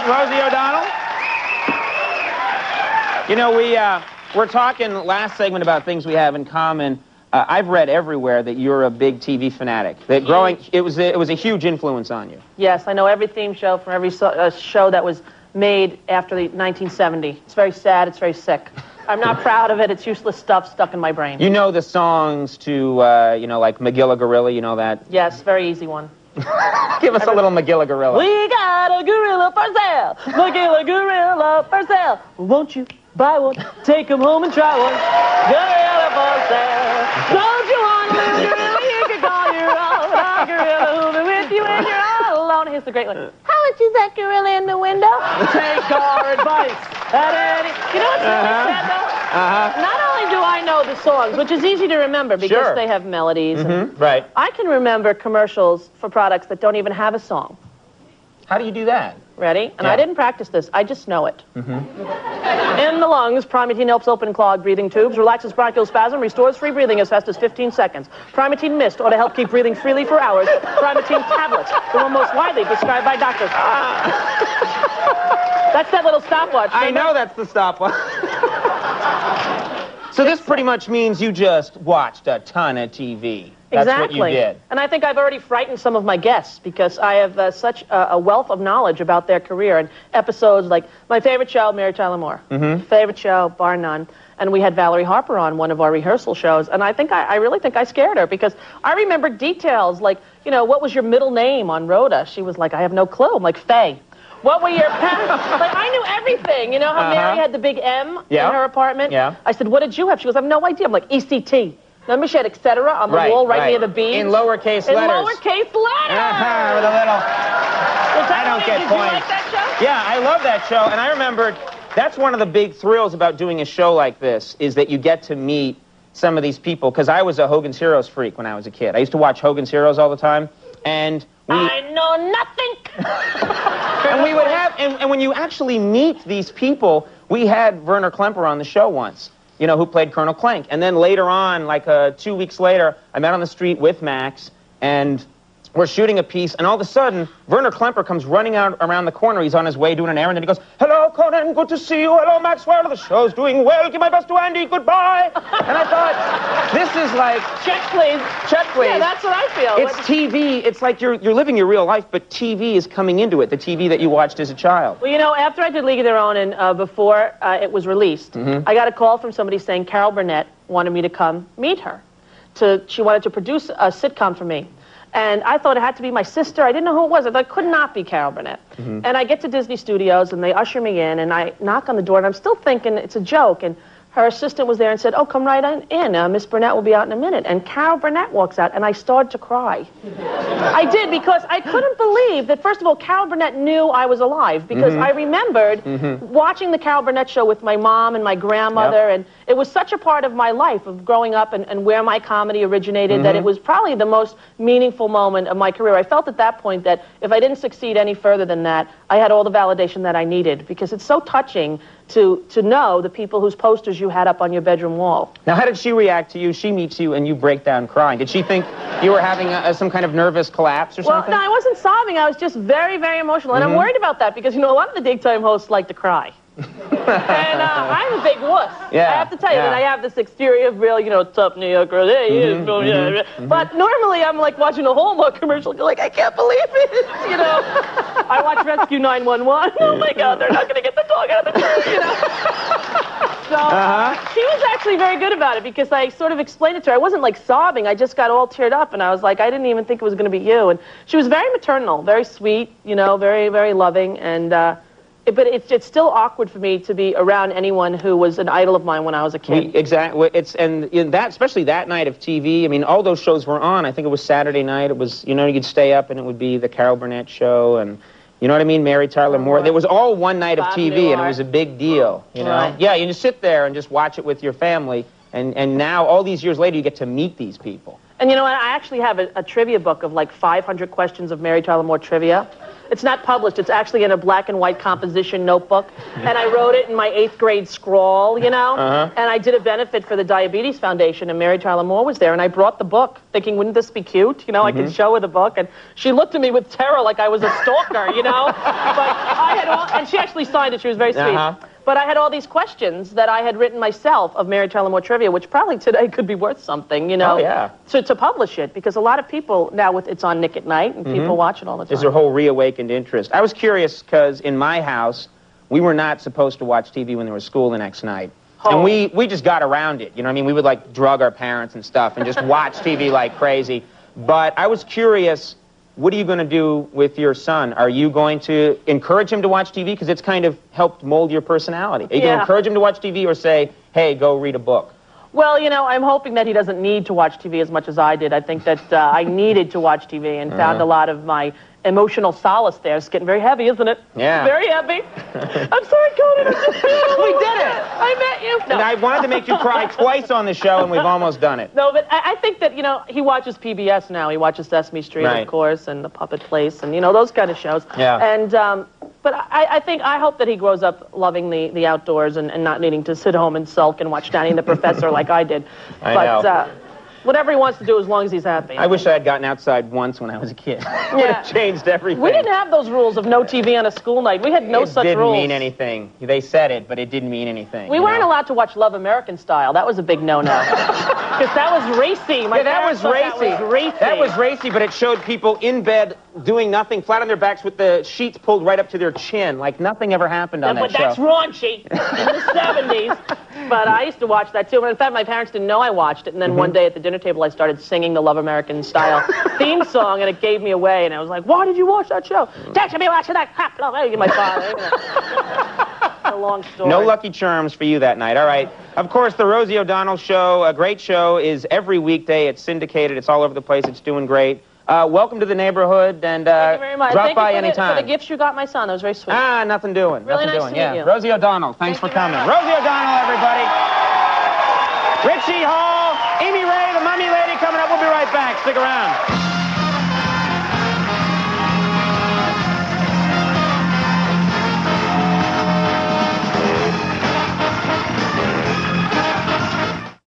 Rosie O'Donnell. You know, we're talking last segment about things we have in common. I've read everywhere that you're a big TV fanatic. That growing, it was a huge influence on you. Yes, I know every theme show from every show that was made after the 1970. It's very sad. It's very sick. I'm not proud of it. It's useless stuff stuck in my brain. You know the songs to, you know, like Magilla Gorilla. You know that? Yes, very easy one. Give us a little Magilla Gorilla. We got a gorilla for sale. Magilla Gorilla for sale. Won't you buy one? Take him home and try one. Gorilla for sale. Don't you want a little gorilla? You can call your own. A gorilla who'll be with you when you're all alone. Here's the great one. How much is that gorilla in the window? Take our advice. You know what's really sad, though? Not only do I know the songs, which is easy to remember because they have melodies. And right. I can remember commercials for products that don't even have a song. How do you do that? Ready? And I didn't practice this. I just know it. In the lungs, Primatene helps open clogged breathing tubes, relaxes bronchial spasm, restores free breathing as fast as 15 seconds. Primatene Mist ought to help keep breathing freely for hours. Primatene Tablets, the one most widely prescribed by doctors. That's that little stopwatch. I know that's the stopwatch. So this pretty much means you just watched a ton of TV. That's exactly. what you did. And I think I've already frightened some of my guests because I have such a wealth of knowledge about their career and episodes like my favorite show, Mary Tyler Moore. Favorite show, bar none. And we had Valerie Harper on one of our rehearsal shows, and I think I really think I scared her because I remember details like, you know, what was your middle name on Rhoda? She was like, I have no clue. I'm like, Faye. What were your parents? Like, I knew everything. You know how Mary had the big M in her apartment? Yeah. I said, what did you have? She goes, I have no idea. I'm like, ECT. Remember she had etc. on the wall right near the beams? In lowercase letters. In lowercase letters. With a little... I don't get points. Did you like that show? Yeah, I love that show. And I remembered, that's one of the big thrills about doing a show like this, is that you get to meet some of these people. Because I was a Hogan's Heroes freak when I was a kid. I used to watch Hogan's Heroes all the time. And I know nothing. And we would have, and when you actually meet these people, we had Werner Klemper on the show once, you know, who played Colonel Clank. And then later on, like 2 weeks later, I met on the street with Max, and we're shooting a piece, and all of a sudden, Werner Klemper comes running out around the corner. He's on his way doing an errand, and he goes, hello, Conan, good to see you. Hello, Maxwell, the show's doing well. Give my best to Andy, goodbye. And I thought, this is like... Check, please. Check, please. Yeah, that's what I feel. It's TV. It's like you're living your real life, but TV is coming into it, the TV that you watched as a child. Well, you know, after I did League of Their Own and before it was released, I got a call from somebody saying Carol Burnett wanted me to come meet her. She wanted to produce a sitcom for me. And I thought it had to be my sister. I didn't know who it was. I thought it could not be Carol Burnett. And I get to Disney Studios, and they usher me in, and I knock on the door, and I'm still thinking it's a joke. And her assistant was there and said, oh, come right in. Miss Burnett will be out in a minute. And Carol Burnett walks out, and I started to cry. I did, because I couldn't believe that, first of all, Carol Burnett knew I was alive, because I remembered watching the Carol Burnett show with my mom and my grandmother, and it was such a part of my life of growing up and where my comedy originated that it was probably the most meaningful moment of my career. I felt at that point that if I didn't succeed any further than that, I had all the validation that I needed, because it's so touching to know the people whose posters you had up on your bedroom wall. Now, how did she react to you? She meets you and you break down crying. Did she think you were having some kind of nervous collapse or something? Well, no, I wasn't sobbing. I was just very, very emotional. And I'm worried about that because, you know, a lot of the daytime hosts like to cry. And I'm a big wuss. Yeah, I have to tell you that I have this exterior of real, you know, tough New Yorker. But normally I'm like watching a Hallmark commercial, like, I can't believe it. You know, I watch Rescue 911. Oh my God, they're not going to get the dog out of the tree, you know. So she was actually very good about it because I sort of explained it to her. I wasn't like sobbing. I just got all teared up, and I was like, I didn't even think it was going to be you. And she was very maternal, very sweet, you know, very, very loving, and. But it's still awkward for me to be around anyone who was an idol of mine when I was a kid. Exactly. And in that, especially that night of TV, I mean, all those shows were on. I think it was Saturday night. It was, you know, you'd stay up and it would be the Carol Burnett show and, you know what I mean, Mary Tyler Moore. There was all one night of TV, and it was a big deal, you know. Right. Yeah, you just sit there and just watch it with your family, and now, all these years later, you get to meet these people. And, you know, I actually have a trivia book of like 500 questions of Mary Tyler Moore trivia. It's not published. It's actually in a black and white composition notebook. And I wrote it in my 8th grade scrawl, you know? And I did a benefit for the Diabetes Foundation, and Mary Tyler Moore was there. And I brought the book, thinking, wouldn't this be cute? You know, I could show her the book. And she looked at me with terror like I was a stalker, you know? But I had all, and she actually signed it. She was very sweet. But I had all these questions that I had written myself of Mary Tyler Moore trivia, which probably today could be worth something, you know, to publish it. Because a lot of people, now it's on Nick at Night, and people watch it all the time. There's a whole reawakened interest. I was curious because in my house, we were not supposed to watch TV when there was school the next night. And we just got around it, you know what I mean? We would, like, drug our parents and stuff and just watch TV like crazy. But I was curious, what are you going to do with your son? Are you going to encourage him to watch TV? Because it's kind of helped mold your personality. Are you going to encourage him to watch TV or say, hey, go read a book? Well, you know, I'm hoping that he doesn't need to watch TV as much as I did. I think that I needed to watch TV and found a lot of my emotional solace there. It's getting very heavy, isn't it? Yeah. Very heavy. I'm sorry, Conan. We did it. I met you. No. And I wanted to make you cry twice on the show, and we've almost done it. No, but I think that, you know, he watches PBS now. He watches Sesame Street, of course, and The Puppet Place, and, you know, those kind of shows. Yeah. And, but I hope that he grows up loving the outdoors and not needing to sit home and sulk and watch Danny and the Professor like I did. I know. Whatever he wants to do as long as he's happy. I wish I had gotten outside once when I was a kid. It would have changed everything. We didn't have those rules of no TV on a school night. We had no such rules. It didn't mean anything. They said it, but it didn't mean anything. We weren't allowed to watch Love American Style. That was a big no-no. Because that was racy. That was racy. That was racy, but it showed people in bed doing nothing, flat on their backs with the sheets pulled right up to their chin, like nothing ever happened on that show. But that's raunchy in the 70s. But I used to watch that, too. In fact, my parents didn't know I watched it. And then one day at the dinner table, I started singing the Love American Style theme song, and it gave me away. And I was like, why did you watch that show? Dad should be watching that crap. My father. A long story. No Lucky Charms for you that night. All right. Of course, the Rosie O'Donnell Show, a great show, is every weekday. It's syndicated. It's all over the place. It's doing great. Welcome to the neighborhood, and thank you very much. Drop by anytime. For the gifts you got my son. That was very sweet. Nothing doing. Really nothing nice doing. to meet you. Rosie O'Donnell, thanks for coming. Rosie O'Donnell, everybody. Richie Hall, Amy Ray, the Mummy Lady coming up. We'll be right back. Stick around.